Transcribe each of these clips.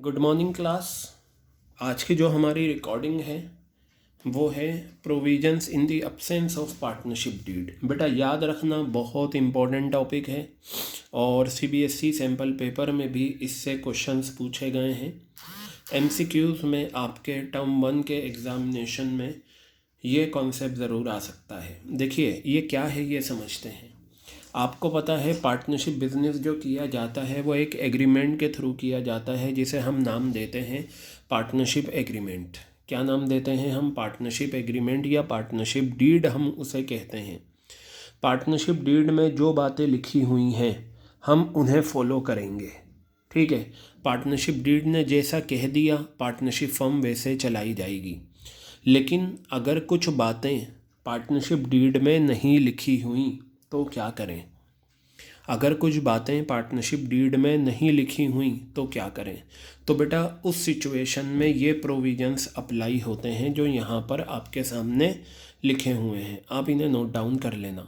Good morning class. आज की जो हमारी रिकॉर्डिंग है वो है provisions in the absence of partnership deed. बेटा याद रखना, बहुत इम्पोर्टेंट टॉपिक है और सीबीएसई सैम्पल पेपर में भी इससे क्वेश्चंस पूछे गए हैं। एमसीक्यूज़ में आपके टर्म 1 के एग्ज़ामिनेशन में ये कॉन्सेप्ट ज़रूर आ सकता है। देखिए ये क्या है ये समझते हैं। आपको पता है पार्टनरशिप बिजनेस जो किया जाता है वो एक एग्रीमेंट के थ्रू किया जाता है जिसे हम नाम देते हैं पार्टनरशिप एग्रीमेंट। क्या नाम देते हैं हम? पार्टनरशिप एग्रीमेंट या पार्टनरशिप डीड हम उसे कहते हैं। पार्टनरशिप डीड में जो बातें लिखी हुई हैं हम उन्हें फॉलो करेंगे, ठीक है। पार्टनरशिप डीड ने जैसा कह दिया पार्टनरशिप फर्म वैसे चलाई जाएगी। लेकिन अगर कुछ बातें पार्टनरशिप डीड में नहीं लिखी हुई तो क्या करें? अगर कुछ बातें पार्टनरशिप डीड में नहीं लिखी हुई तो क्या करें? तो बेटा उस सिचुएशन में ये प्रोविजंस अप्लाई होते हैं जो यहाँ पर आपके सामने लिखे हुए हैं। आप इन्हें नोट डाउन कर लेना।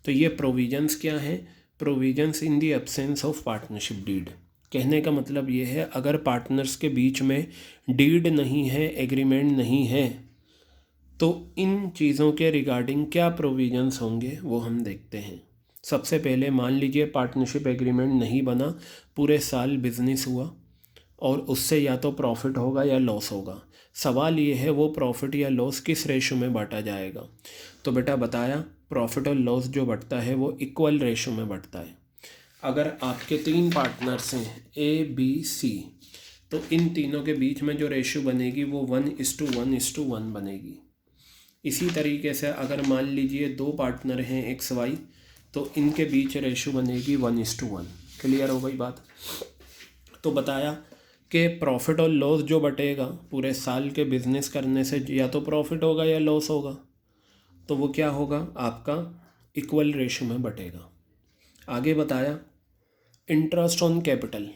तो ये प्रोविजंस क्या हैं? Provisions in the absence of partnership deed. कहने का मतलब ये है अगर पार्टनर्स के बीच में डीड नहीं है, एग्रीमेंट नहीं है, तो इन चीज़ों के रिगार्डिंग क्या प्रोविजंस होंगे वो हम देखते हैं। सबसे पहले मान लीजिए पार्टनरशिप एग्रीमेंट नहीं बना, पूरे साल बिजनेस हुआ और उससे या तो प्रॉफिट होगा या लॉस होगा। सवाल ये है वो प्रॉफिट या लॉस किस रेशो में बांटा जाएगा। तो बेटा बताया प्रॉफिट और लॉस जो बढ़ता है वो इक्वल रेशो में बढ़ता है। अगर आपके 3 पार्टनर्स हैं A, B, C, तो इन तीनों के बीच में जो रेशो बनेगी वो 1:1:1 बनेगी। इसी तरीके से अगर मान लीजिए 2 पार्टनर हैं XY, तो इनके बीच रेशो बनेगी 1:1। क्लियर हो गई बात? तो बताया कि प्रॉफिट और लॉस जो बटेगा पूरे साल के बिजनेस करने से या तो प्रॉफिट होगा या लॉस होगा, तो वो क्या होगा आपका इक्वल रेशो में बटेगा। आगे बताया इंटरेस्ट ऑन कैपिटल।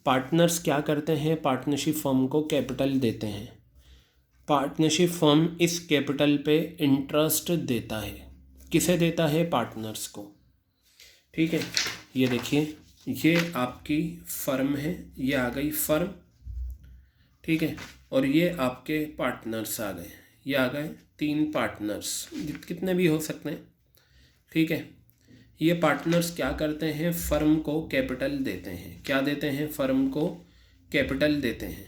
पार्टनर्स क्या करते हैं? पार्टनरशिप फर्म को कैपिटल देते हैं। पार्टनरशिप फर्म इस कैपिटल पे इंटरेस्ट देता है। किसे देता है? पार्टनर्स को, ठीक है। ये देखिए ये आपकी फर्म है, ये आ गई फर्म, ठीक है। और ये आपके पार्टनर्स आ गए, ये आ गए 3 पार्टनर्स, कितने भी हो सकते हैं, ठीक है। ये पार्टनर्स क्या करते हैं? फर्म को कैपिटल देते हैं। क्या देते हैं? फर्म को कैपिटल देते हैं।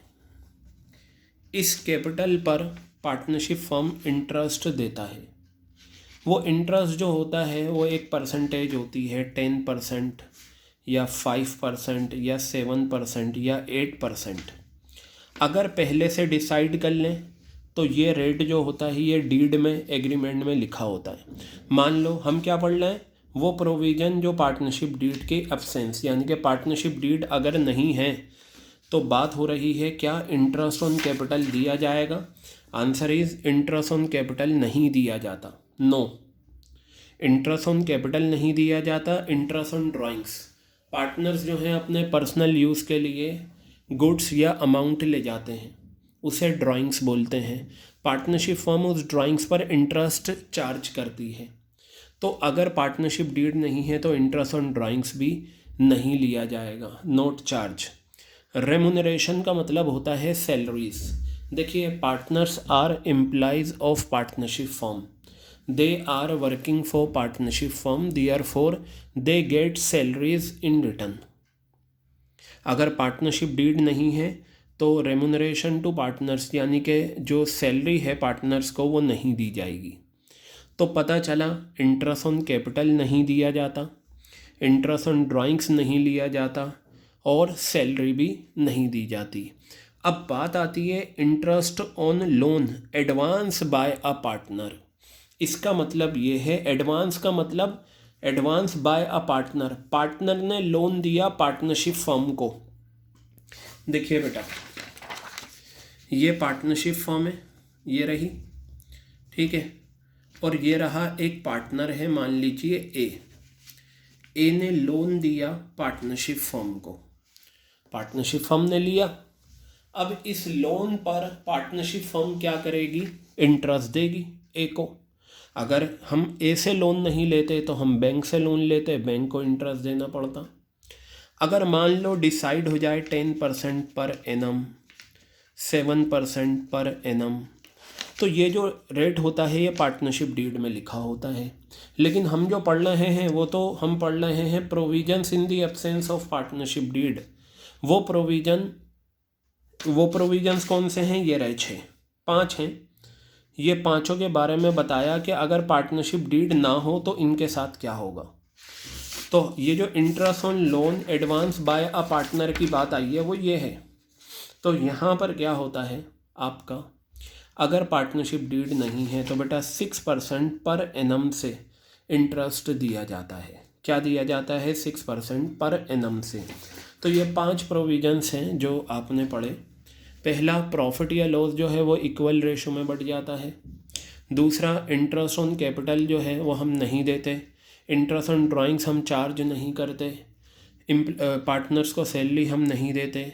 इस कैपिटल पर पार्टनरशिप फर्म इंटरेस्ट देता है। वो इंटरेस्ट जो होता है वो एक परसेंटेज होती है, 10% या 5% या 7% या 8%। अगर पहले से डिसाइड कर लें तो ये रेट जो होता है ये डीड में, एग्रीमेंट में लिखा होता है। मान लो हम क्या पढ़ रहे हैं, वो प्रोविज़न जो पार्टनरशिप डीड के एब्सेंस, यानी कि पार्टनरशिप डीड अगर नहीं है तो बात हो रही है क्या इंटरेस्ट ऑन कैपिटल दिया जाएगा? Answer is interest on capital नहीं दिया जाता। नो, इंटरेस्ट ऑन कैपिटल नहीं दिया जाता। इंटरेस्ट ऑन ड्राइंग्स, पार्टनर्स जो हैं अपने पर्सनल यूज़ के लिए गुड्स या अमाउंट ले जाते हैं, उसे ड्राइंग्स बोलते हैं। पार्टनरशिप फर्म उस ड्राइंग्स पर इंटरेस्ट चार्ज करती है। तो अगर पार्टनरशिप डीड नहीं है तो इंटरेस्ट ऑन ड्राइंग्स भी नहीं लिया जाएगा, नोट चार्ज। रेमुनरेशन का मतलब होता है सैलरीज। देखिए partners are employees of partnership firm, they are working for partnership firm, therefore they get salaries in return. अगर पार्टनरशिप डीड नहीं है तो रेमुनरेशन टू पार्टनर्स यानी कि जो सैलरी है पार्टनर्स को वो नहीं दी जाएगी। तो पता चला इंटरेस्ट ऑन कैपिटल नहीं दिया जाता, इंटरेस्ट ऑन ड्राइंग्स नहीं लिया जाता और सैलरी भी नहीं दी जाती। अब बात आती है interest on loan advance by a partner. इसका मतलब ये है, एडवांस का मतलब advance by a partner, partner ने लोन दिया पार्टनरशिप फर्म को। देखिए बेटा ये पार्टनरशिप फर्म है, ये रही, ठीक है। और ये रहा एक पार्टनर है, मान लीजिए ए ने लोन दिया पार्टनरशिप फर्म को, पार्टनरशिप फर्म ने लिया। अब इस लोन पर पार्टनरशिप फर्म क्या करेगी? इंटरेस्ट देगी ए को। अगर हम ए से लोन नहीं लेते तो हम बैंक से लोन लेते, बैंक को इंटरेस्ट देना पड़ता। अगर मान लो डिसाइड हो जाए 10% पर एनम, 7% पर एनम, तो ये जो रेट होता है ये पार्टनरशिप डीड में लिखा होता है। लेकिन हम जो पढ़ रहे हैं वो तो हम पढ़ रहे हैं provisions in the absence of partnership deed. वो प्रोविजंस कौन से हैं? ये रहे 5 हैं। ये पांचों के बारे में बताया कि अगर पार्टनरशिप डीड ना हो तो इनके साथ क्या होगा। तो ये जो interest on loan advance by a partner की बात आई है वो ये है। तो यहाँ पर क्या होता है आपका, अगर पार्टनरशिप डीड नहीं है तो बेटा 6% पर एनम से इंटरेस्ट दिया जाता है। क्या दिया जाता है? 6% पर एनम से। तो ये 5 प्रोविजंस हैं जो आपने पढ़े। पहला, प्रॉफिट या लॉस जो है वो इक्वल रेशो में बढ़ जाता है। दूसरा, इंटरेस्ट ऑन कैपिटल जो है वो हम नहीं देते। इंटरेस्ट ऑन ड्राइंग्स हम चार्ज नहीं करते। पार्टनर्स को सैलरी हम नहीं देते।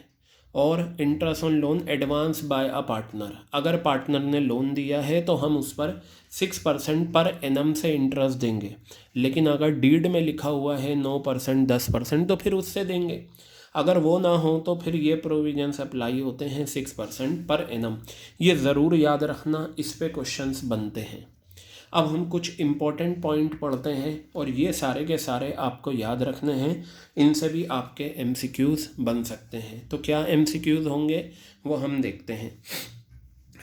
और interest on loan advance by a partner, अगर पार्टनर ने लोन दिया है तो हम उस पर 6% पर एनम से इंटरेस्ट देंगे। लेकिन अगर डीड में लिखा हुआ है 9%, 10% तो फिर उससे देंगे। अगर वो ना हो तो फिर ये प्रोविजंस अप्लाई होते हैं 6% पर एनम। ये ज़रूर याद रखना, इस पे क्वेश्चंस बनते हैं। अब हम कुछ इम्पोर्टेंट पॉइंट पढ़ते हैं और ये सारे के सारे आपको याद रखने हैं। इनसे भी आपके एमसीक्यूज़ बन सकते हैं। तो क्या एमसीक्यूज़ होंगे वो हम देखते हैं।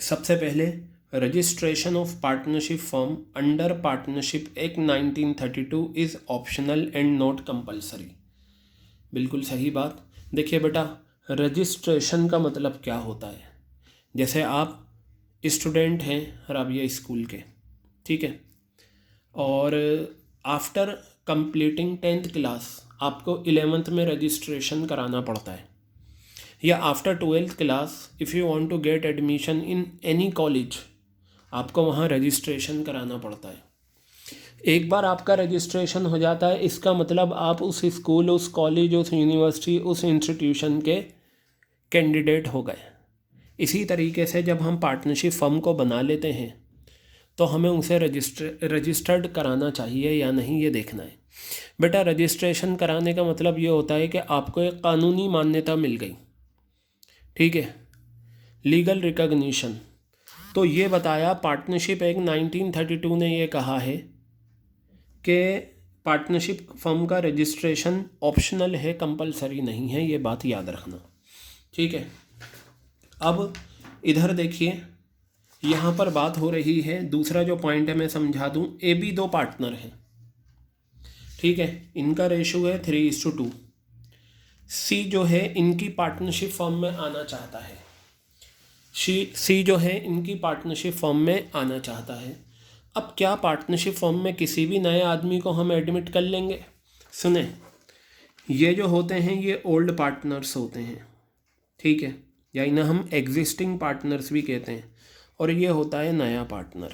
सबसे पहले, registration of partnership firm under partnership act 1932 is optional and not compulsory. बिल्कुल सही बात। देखिए बेटा, रजिस्ट्रेशन का मतलब क्या होता है? जैसे आप स्टूडेंट हैं राबिया स्कूल के, ठीक है, और आफ्टर कंप्लीटिंग 10th क्लास आपको 11th में रजिस्ट्रेशन कराना पड़ता है। या after 12th class if you want to get admission in any college आपको वहाँ रजिस्ट्रेशन कराना पड़ता है। एक बार आपका रजिस्ट्रेशन हो जाता है, इसका मतलब आप उस स्कूल, उस कॉलेज, उस यूनिवर्सिटी, उस इंस्टीट्यूशन के कैंडिडेट हो गए। इसी तरीके से जब हम पार्टनरशिप फर्म को बना लेते हैं तो हमें उसे रजिस्टर्ड कराना चाहिए या नहीं, ये देखना है। बेटा, रजिस्ट्रेशन कराने का मतलब ये होता है कि आपको एक कानूनी मान्यता मिल गई, ठीक है, लीगल रिकॉग्निशन। तो ये बताया पार्टनरशिप एक्ट 1932 ने ये कहा है कि पार्टनरशिप फर्म का रजिस्ट्रेशन ऑप्शनल है, कंपलसरी नहीं है। ये बात याद रखना, ठीक है। अब इधर देखिए, यहाँ पर बात हो रही है, दूसरा जो पॉइंट है मैं समझा दूँ। ए बी 2 पार्टनर हैं, ठीक है, इनका रेशो है 3:2। सी जो है इनकी पार्टनरशिप फर्म में आना चाहता है। सी जो है इनकी पार्टनरशिप फर्म में आना चाहता है। अब क्या पार्टनरशिप फर्म में किसी भी नए आदमी को हम एडमिट कर लेंगे? सुने, ये जो होते हैं ये ओल्ड पार्टनर्स होते हैं, ठीक है, या इन्हें हम एग्जिस्टिंग पार्टनर्स भी कहते हैं। और ये होता है नया पार्टनर।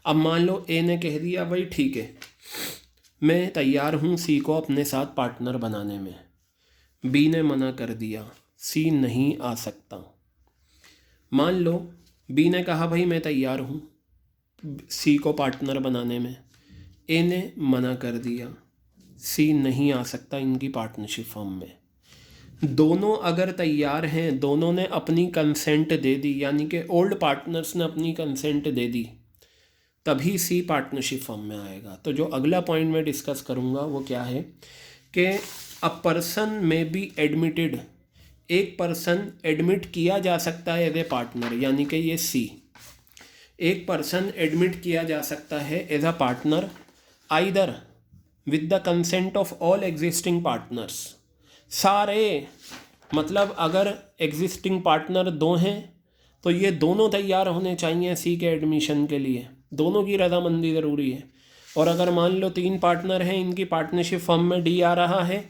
अब मान लो ए ने कह दिया भाई ठीक है, मैं तैयार हूँ सी को अपने साथ पार्टनर बनाने में। बी ने मना कर दिया, सी नहीं आ सकता। मान लो बी ने कहा भाई मैं तैयार हूँ सी को पार्टनर बनाने में, ए ने मना कर दिया, सी नहीं आ सकता इनकी पार्टनरशिप फर्म में। दोनों अगर तैयार हैं, दोनों ने अपनी कंसेंट दे दी, यानी कि ओल्ड पार्टनर्स ने अपनी कंसेंट दे दी, तभी सी पार्टनरशिप फर्म में आएगा। तो जो अगला पॉइंट मैं डिस्कस करूँगा वो क्या है कि अ पर्सन में बी एडमिटेड, एक पर्सन एडमिट किया जा सकता है एज ए पार्टनर, यानी कि ये सी, एक पर्सन एडमिट किया जा सकता है as a partner either with the consent of all existing partners. सारे, मतलब अगर एग्जिस्टिंग पार्टनर 2 हैं तो ये दोनों तैयार होने चाहिए सी के एडमिशन के लिए, दोनों की रजामंदी ज़रूरी है। और अगर मान लो 3 पार्टनर हैं, इनकी पार्टनरशिप फर्म में डी आ रहा है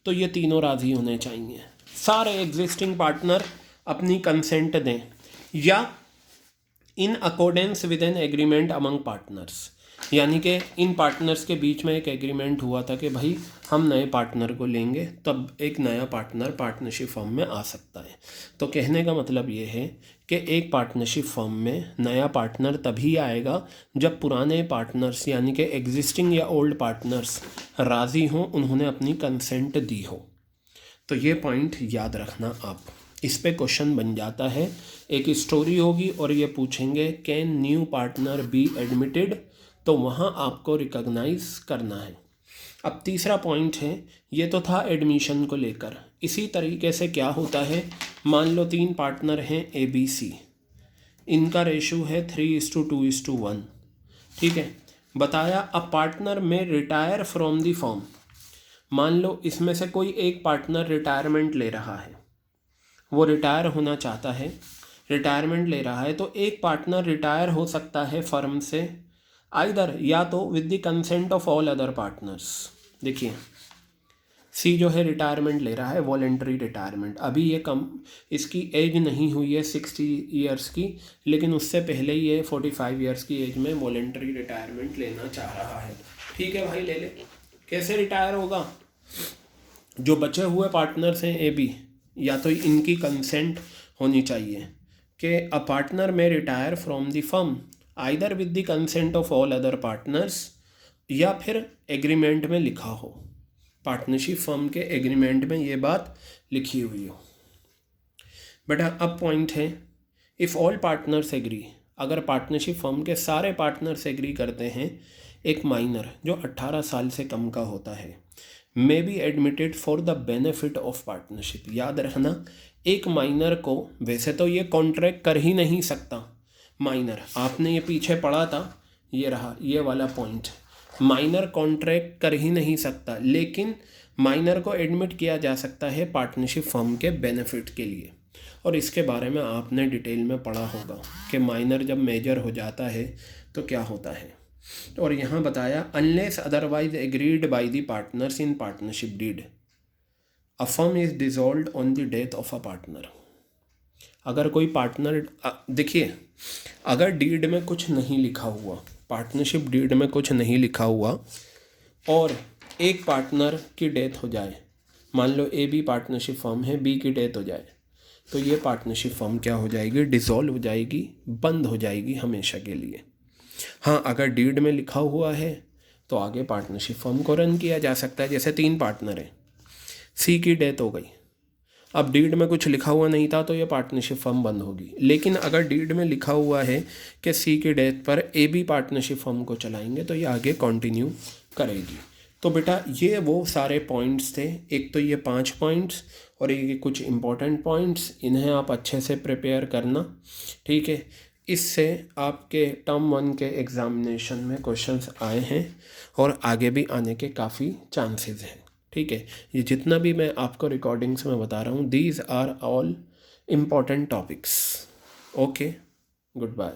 तो ये तीनों राज़ी होने चाहिए। सारे एग्जिस्टिंग पार्टनर अपनी कंसेंट दें या in accordance with an agreement among partners, यानी कि इन पार्टनर्स के बीच में एक एग्रीमेंट हुआ था कि भाई हम नए पार्टनर को लेंगे, तब एक नया पार्टनर पार्टनरशिप फर्म में आ सकता है। तो कहने का मतलब ये है कि एक पार्टनरशिप फर्म में नया पार्टनर तभी आएगा जब पुराने पार्टनर्स, यानी कि एग्जिस्टिंग या ओल्ड पार्टनर्स राज़ी हों, उन्होंने अपनी कंसेंट दी हो। तो ये पॉइंट याद रखना आप, इस पे क्वेश्चन बन जाता है। एक स्टोरी होगी और ये पूछेंगे can new partner be admitted, तो वहाँ आपको रिकॉग्नाइज करना है। अब तीसरा पॉइंट है, ये तो था एडमिशन को लेकर। इसी तरीके से क्या होता है, मान लो 3 पार्टनर हैं ABC, इनका रेशो है 3:2:1, ठीक है। बताया अ पार्टनर में रिटायर फ्रॉम द फर्म, मान लो इसमें से कोई एक पार्टनर रिटायरमेंट ले रहा है, वो रिटायर होना चाहता है, रिटायरमेंट ले रहा है, तो एक पार्टनर रिटायर हो सकता है फर्म से आइदर या तो with the consent of all other partners. देखिए सी जो है रिटायरमेंट ले रहा है, वॉलेंटरी रिटायरमेंट, अभी ये कम, इसकी एज नहीं हुई है 60 ईयर्स की, लेकिन उससे पहले ही ये 45 ईयर्स की एज में वॉलेंटरी रिटायरमेंट लेना चाह रहा है। ठीक है भाई, ले ले। कैसे रिटायर होगा, जो बचे हुए पार्टनर्स हैं AB, या तो इनकी कंसेंट होनी चाहिए कि अ पार्टनर में retire from the firm either with the consent of all other partners, या फिर एग्रीमेंट में लिखा हो, पार्टनरशिप फर्म के एग्रीमेंट में ये बात लिखी हुई हो। बेटा अब पॉइंट है, इफ़ ऑल पार्टनर्स एग्री, अगर पार्टनरशिप फर्म के सारे पार्टनर्स एग्री करते हैं, एक माइनर जो 18 साल से कम का होता है may be admitted for the benefit of partnership. याद रखना, एक माइनर को वैसे तो ये कॉन्ट्रैक्ट कर ही नहीं सकता माइनर, आपने ये पीछे पढ़ा था, ये रहा ये वाला पॉइंट, माइनर कॉन्ट्रैक्ट कर ही नहीं सकता, लेकिन माइनर को एडमिट किया जा सकता है पार्टनरशिप फर्म के बेनिफिट के लिए, और इसके बारे में आपने डिटेल में पढ़ा होगा कि माइनर जब मेजर हो जाता है तो क्या होता है। और यहाँ बताया unless otherwise agreed by the partners in partnership deed a firm is dissolved on the death of a partner. अगर कोई पार्टनर, देखिए अगर डीड में कुछ नहीं लिखा हुआ, पार्टनरशिप डीड में कुछ नहीं लिखा हुआ और एक पार्टनर की डेथ हो जाए, मान लो AB पार्टनरशिप फर्म है, B की डेथ हो जाए, तो ये पार्टनरशिप फर्म क्या हो जाएगी, डिसॉल्व हो जाएगी, बंद हो जाएगी हमेशा के लिए। हाँ, अगर डीड में लिखा हुआ है तो आगे पार्टनरशिप फर्म को रन किया जा सकता है। जैसे 3 पार्टनर हैं, C की डेथ हो गई, अब डीड में कुछ लिखा हुआ नहीं था तो ये पार्टनरशिप फर्म बंद होगी, लेकिन अगर डीड में लिखा हुआ है कि C की डेथ पर AB पार्टनरशिप फर्म को चलाएंगे तो ये आगे कंटिन्यू करेगी। तो बेटा ये वो सारे पॉइंट्स थे, एक तो ये 5 पॉइंट्स और ये कुछ इम्पोर्टेंट पॉइंट्स, इन्हें आप अच्छे से प्रिपेयर करना, ठीक है। इससे आपके टर्म 1 के एग्ज़ामिनेशन में क्वेश्चंस आए हैं और आगे भी आने के काफ़ी चांसेस हैं, ठीक है। ये जितना भी मैं आपको रिकॉर्डिंग्स में बता रहा हूँ, these are all important topics. Okay, good bye.